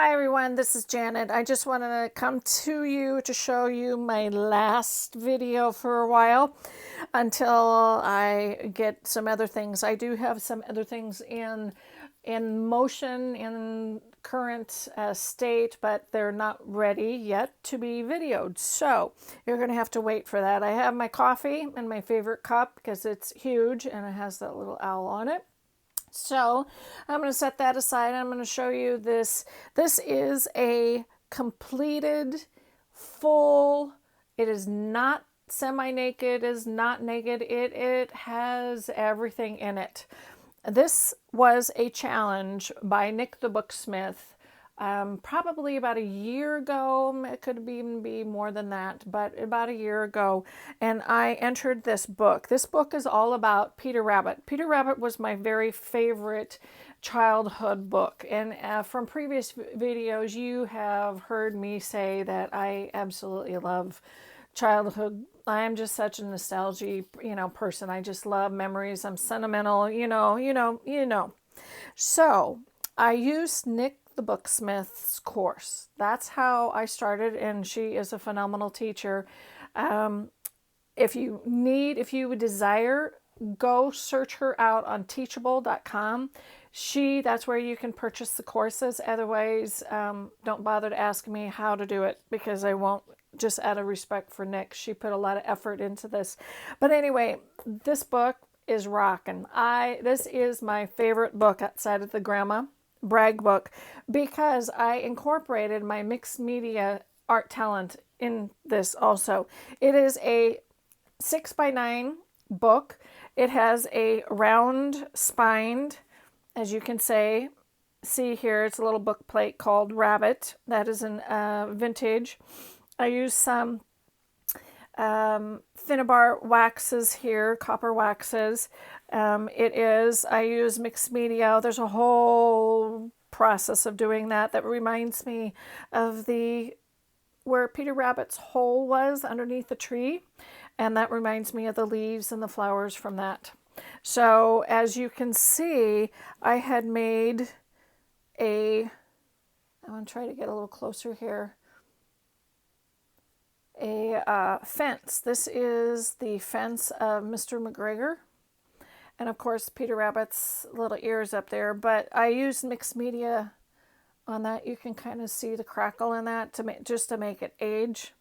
Hi everyone, this is Janet. I just wanted to come to you to show you my last video for a while until I get some other things. I do have some other things in motion in current state, but they're not ready yet to be videoed. So you're going to have to wait for that. I have my coffee in my favorite cup because it's huge and it has that little owl on it. So I'm going to set that aside. I'm going to show you this. This is a completed, full, it is not semi-naked, it is not naked. It has everything in it. This was a challenge by Nik the Booksmith. Probably about a year ago, it could even be more than that, but about a year ago, and I entered this book. This book is all about Peter Rabbit. Peter Rabbit was my very favorite childhood book, and from previous videos, you have heard me say that I absolutely love childhood. I am just such a nostalgia, person. I just love memories. I'm sentimental, So I used Nik the Booksmith's course. That's how I started, and she is a phenomenal teacher. If you would desire, go search her out on teachable.com. That's where you can purchase the courses. Otherwise, don't bother to ask me how to do it because I won't, just out of respect for Nik. She put a lot of effort into this. But anyway, this book is rocking. This is my favorite book outside of the Grandma Bragg book because I incorporated my mixed media art talent in this also. It is a 6x9 book. It has a round spined, as you can see here, it's a little book plate called Rabbit. That is an vintage. I use some Finnabar waxes here, copper waxes. I use mixed media. There's a whole process of doing that reminds me of where Peter Rabbit's hole was underneath the tree. And that reminds me of the leaves and the flowers from that. So as you can see, I had made I'm going to try to get a little closer here. A fence. This is the fence of Mr. McGregor. And of course, Peter Rabbit's little ears up there. But I used mixed media on that. You can kind of see the crackle in that just to make it age.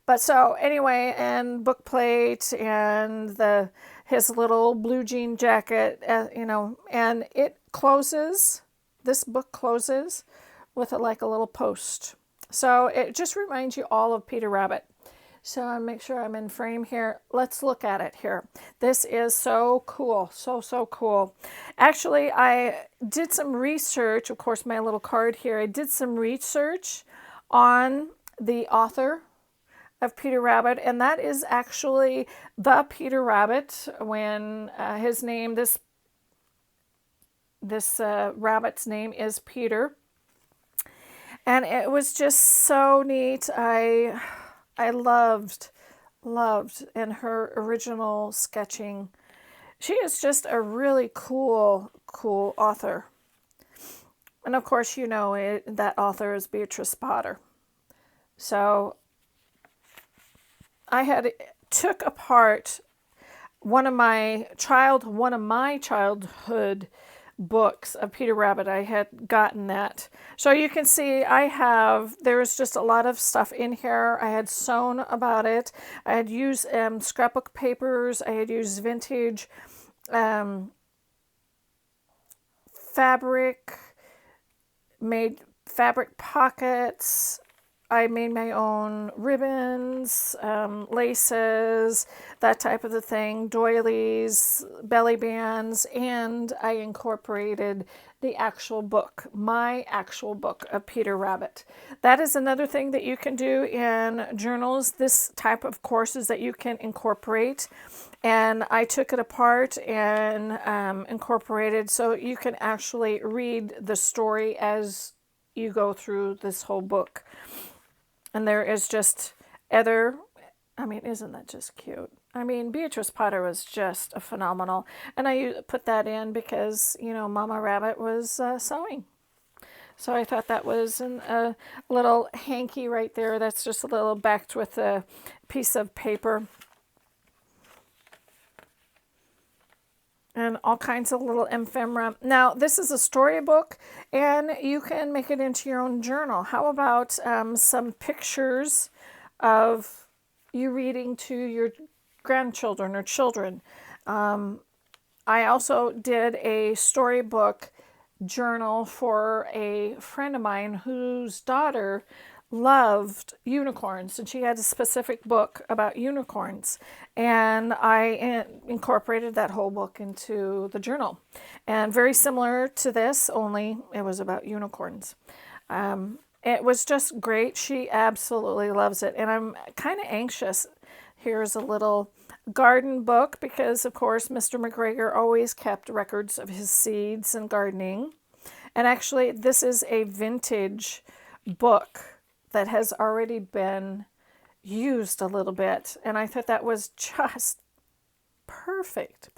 But so anyway, and book plate and his little blue jean jacket, and it closes. This book closes with like a little post. So it just reminds you all of Peter Rabbit. So I'll make sure I'm in frame here. Let's look at it here. This is so cool. So cool. Actually, I did some research. Of course, my little card here. I did some research on the author of Peter Rabbit, and that is actually the Peter Rabbit when his name, this rabbit's name is Peter. And it was just so neat. I loved in her original sketching. She is just a really cool author. And of course, that author is Beatrice Potter. So I took apart one of my childhood books of Peter Rabbit. I had gotten that. So you can see there's just a lot of stuff in here. I had sewn about it. I had used scrapbook papers. I had used vintage fabric, made fabric pockets. I made my own ribbons, laces, that type of thing, doilies, belly bands, and I incorporated the actual book, my actual book of Peter Rabbit. That is another thing that you can do in journals, this type of courses that you can incorporate. And I took it apart and incorporated so you can actually read the story as you go through this whole book. And there is just isn't that just cute? Beatrice Potter was just a phenomenal. And I put that in because, Mama Rabbit was sewing. So I thought that was a little hanky right there. That's just a little backed with a piece of paper. And all kinds of little ephemera. Now, this is a storybook, and you can make it into your own journal. How about some pictures of you reading to your grandchildren or children? I also did a storybook journal for a friend of mine whose daughter loved unicorns, and she had a specific book about unicorns, and I incorporated that whole book into the journal. And very similar to this, only it was about unicorns. It was just great. She absolutely loves it, and I'm kind of anxious. Here's a little garden book because, of course, Mr. McGregor always kept records of his seeds and gardening. And actually, this is a vintage book that has already been used a little bit. And I thought that was just perfect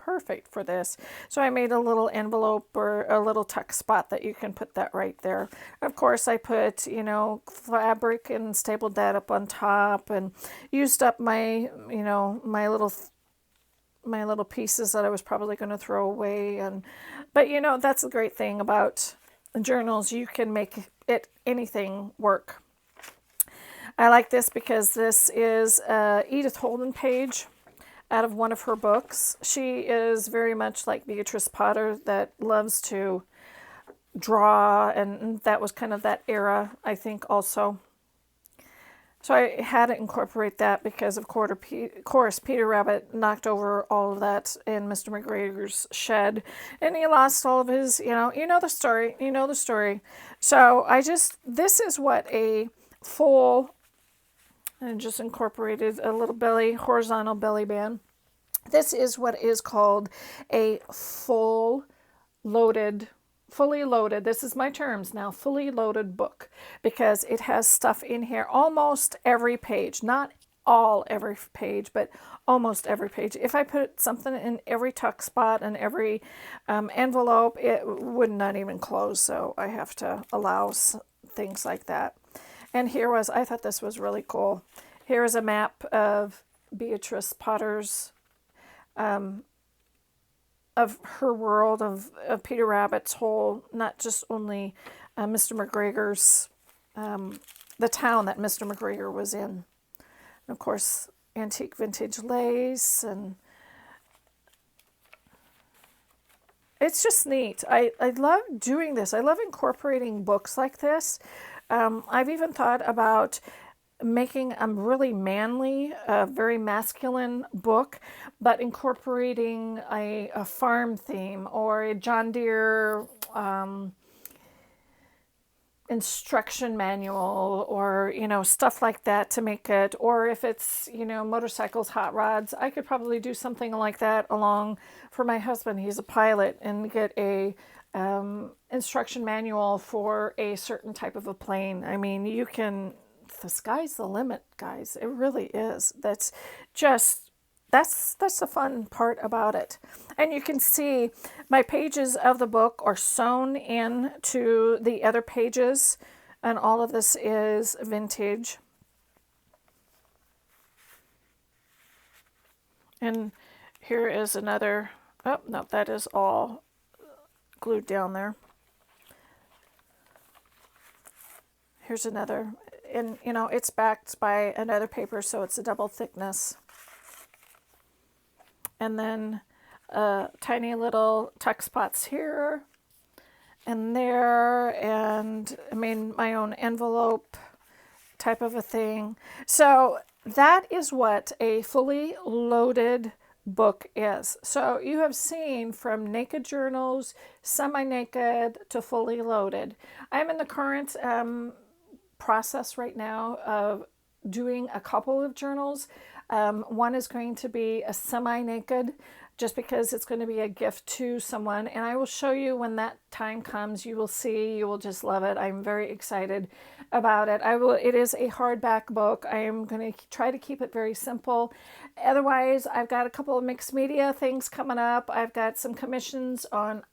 for this. So I made a little envelope or a little tuck spot that you can put that right there. Of course, I put, fabric and stapled that up on top and used up my, my little pieces that I was probably going to throw away. But that's the great thing about journals. You can make it anything work. I like this because this is a Edith Holden page out of one of her books. She is very much like Beatrice Potter that loves to draw, and that was kind of that era, I think, also. So I had to incorporate that because, of course, Peter Rabbit knocked over all of that in Mr. McGregor's shed, and he lost all of his, you know the story. So this is what a full, and just incorporated a little horizontal belly band. This is what is called a fully loaded, this is my terms now, fully loaded book, because it has stuff in here almost every page, not all every page, but almost every page. If I put something in every tuck spot and every envelope, it would not even close, so I have to allow things like that. And I thought this was really cool. Here is a map of Beatrice Potter's, of her world, of Peter Rabbit's whole, not just only Mr. McGregor's, the town that Mr. McGregor was in. And of course, antique vintage lace, and it's just neat. I love doing this. I love incorporating books like this. I've even thought about making a really manly, very masculine book, but incorporating a farm theme or a John Deere instruction manual, or stuff like that to make it. Or if it's motorcycles, hot rods, I could probably do something like that along for my husband. He's a pilot, and get a instruction manual for a certain type of a plane. I mean, the sky's the limit, guys. It really is. That's the fun part about it. And you can see my pages of the book are sewn into the other pages, and all of this is vintage. And here is another, oh no, that is all glued down there. Here's another, and it's backed by another paper, so it's a double thickness. And then tiny little tuck spots here and there, and I made my own envelope type of a thing. So that is what a fully loaded book is. So you have seen from naked journals, semi-naked, to fully loaded. I'm in the current process right now of doing a couple of journals. One is going to be a semi-naked, just because it's going to be a gift to someone, and I will show you when that time comes. You will see, you will just love it. I'm very excited about it. It is a hardback book. I am going to try to keep it very simple. Otherwise, I've got a couple of mixed media things coming up. I've got some commissions on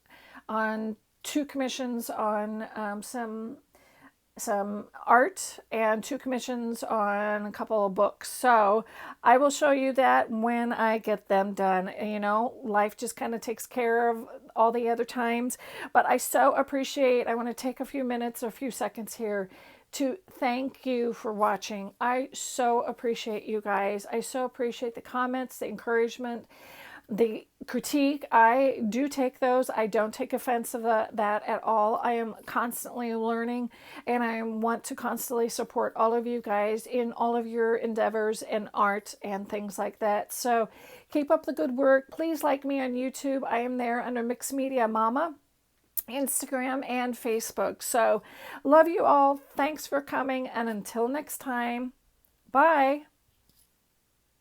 2 commissions on some art and 2 commissions on a couple of books. So I will show you that when I get them done. You know, life just kind of takes care of all the other times. But I so appreciate, I want to take a few minutes or a few seconds here to thank you for watching. I so appreciate you guys. I so appreciate the comments, the encouragement, the critique. I do take those. I don't take offense of that at all. I am constantly learning, and I want to constantly support all of you guys in all of your endeavors in art and things like that. So keep up the good work. Please like me on YouTube. I am there under Mixed Media Mama, Instagram, and Facebook. So love you all. Thanks for coming, and until next time, bye.